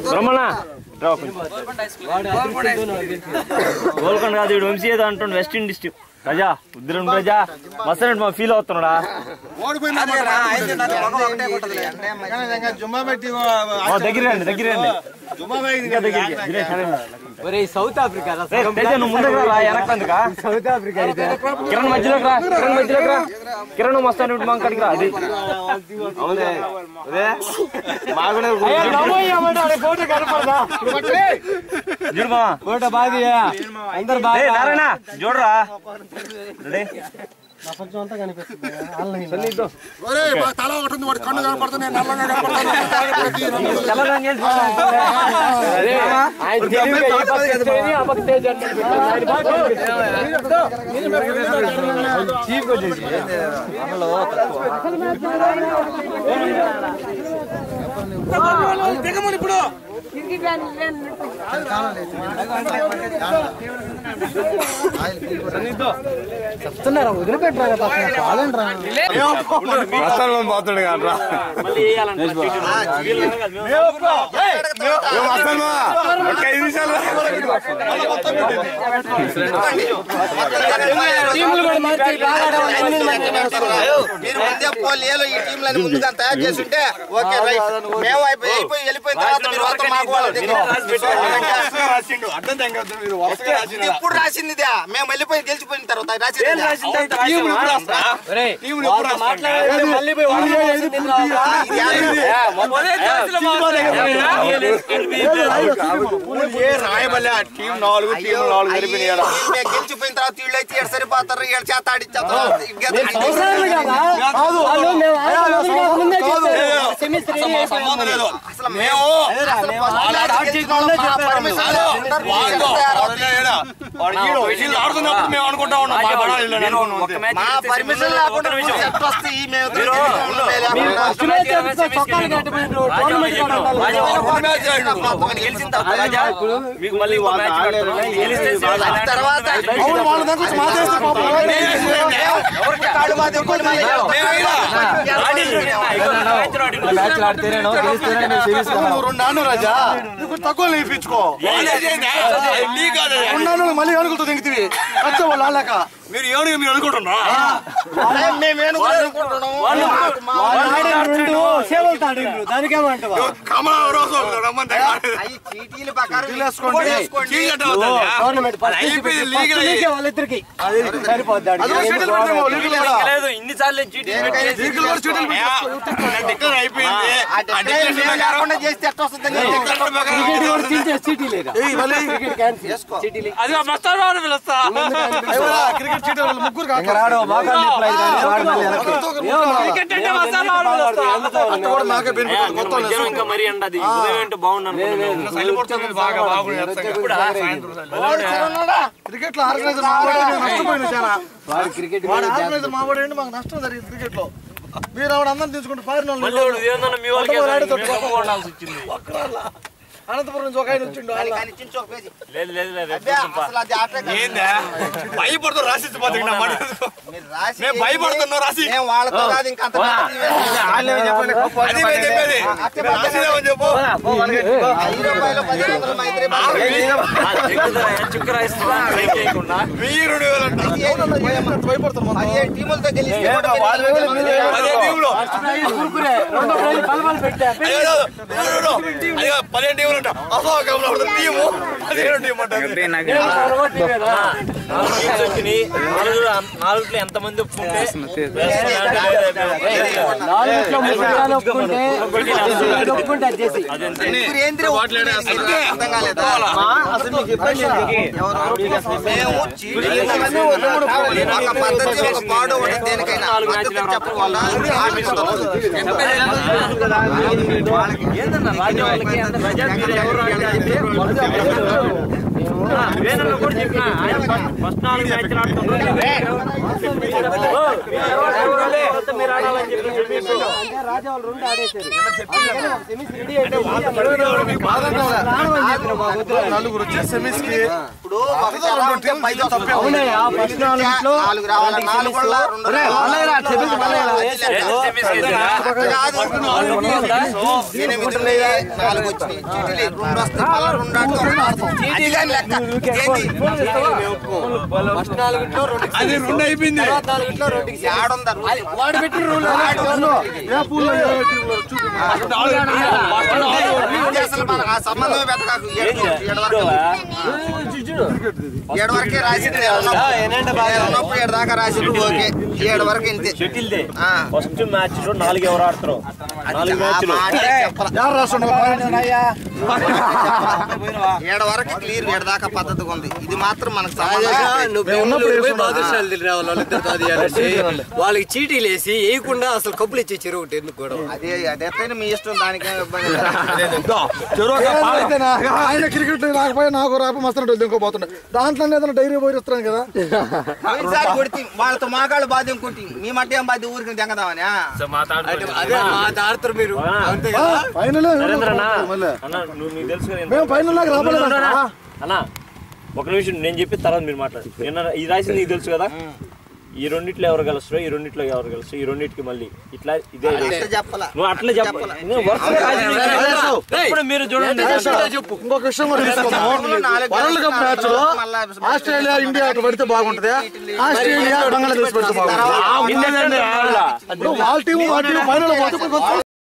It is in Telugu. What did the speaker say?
బ్రహ్మణ గోల్కొండ కాదు వీడు వంశీ ఏదో అంటుండు వెస్ట్ ఇండీస్ టీం ప్రజా ఉద్రం ప్రజా మస్తు మా ఫీల్ అవుతున్నాడా దగ్గర సౌత్ ఆఫ్రికా నువ్వు ముందుకు రా వెనకందుకా సౌత్ ఆఫ్రికా కిరణ్ మధ్యలోకి రా కిరణ్ మస్తాను మా కడికి రా అది చూడమా ఫోటో బాగా అందరు నారాయణ చూడరా ప్రపంచం అంతా కనిపిస్తుంది ఇప్పుడు చెప్తున్నారా వదిలిపెట్టరా పోతాడు కాదురా ఈ టీంలను ముందుగా తయారు చేస్తుంటే ఓకే రైట్ మేము వెళ్ళిపోయిన తర్వాత ఇప్పుడు రాసింది మేము వెళ్ళిపోయి గెలిచిపోయిన తర్వాత గెలిచిపోయిన తర్వాత వీళ్ళు అయితే సరిపోతారు వీళ్ళు చేత రాజా తక్కువ నేర్పించుకో మళ్ళీ అనుకుంటూ దిగుతుంది వాళ్ళు వాళ్ళక మీరు ఏనుగు మీరు అనుకుంటున్నా వాళ్ళిద్దరికి సరిపోద్దాడు ఇన్నిసార్లు ముగ్గురు ఇంకా మరీ అండి బాగున్నాను క్రికెట్ లో ఆర్గనైజర్ నష్టపోయిన చాలా ఆర్గనైజర్ మావాడండి మాకు నష్టం జరిగింది క్రికెట్ లో మీరు ఆవిడ అందరం తీసుకుంటే పారిన అనంతపురం నుంచి ఒక ఆయన వచ్చిండు భయపడుతూ భయపడుతున్నా రాసి నాలుగులో ఎంత మంది ఒప్పుకుంటే మేము వేణులో కూడా చెప్పిన ఆయన ఫస్ట్ 4 మ్యాచ్లు ఆడుతున్నారు మీరు ఆడాలని చెప్పి రాజా వాళ్ళు 2 ఆడేశారు నలుగురు వచ్చే సెమీస్ కి ఇప్పుడు ఫస్ట్ 4 రావాలి 4 వల్ల 4 వచ్చినాయి చీటీలు 2 వస్తాయి మళ్ళా 2 వాడు పెట్టి రూల్ సంబంధం పెట్టకాకు 7 వరకే రాసింది 7 దాకా రాసింది ఓకే 7 వరకు ఇంతే షటిల్దే ఫస్ట్ మ్యాచ్ లో 4 ఎవరు ఆడతారు 4 మ్యాచ్లు 7 వరకు క్లియర్ 7 దాకా పద్ధతిగా ఉంది ఇది మాత్రం మనకు వాళ్ళకి చీటీలు వేసి వేయకుండా అసలు కప్పులు ఇచ్చే చెరువు ఎందుకు కూడా అదే అదైతే మీ ఇష్టం దానికే ఇబ్బంది ఆయన క్రికెట్ రాకపోయి నాకు రాకపోయి మస్తు ఇంకోపోతుండే దాంట్లో ఏదైనా డైరీ పోయి వస్తున్నాను కదా కొడితే వాళ్ళతో మాకాళ్ళు బాధ్యం కొట్టి మీ మట్టి ఏం బాధ్యం ఊరికి దెంగదామని ఆడతారు మీరు ఫైనల్ మేము ఫైనల్ లాగా రాబోలేదు అన్నా ఒక నిమిషం నేను చెప్పిన తర్వాత మీరు మాట్లాడు నిన్న ఈ రాసింది నీకు తెలుసు కదా ఈ రెండిట్లో ఎవరు గెలుస్తారో ఈ రెండిట్లో ఎవరు గెలుస్తారో ఈ రెండింటికి మళ్ళీ ఇట్లా ఇదే నువ్వు అట్లా చెప్పాలి మీరు చూడండి ఇంకొక విషయం కూడా వరల్డ్ కప్ మ్యాచ్ లో ఆస్ట్రేలియా ఇండియా అటు పడితే బాగుంటది ఆస్ట్రేలియా బంగ్లాదేశ్ పడితే బాగుంటుంది వాళ్ళ టీం ఫైనల్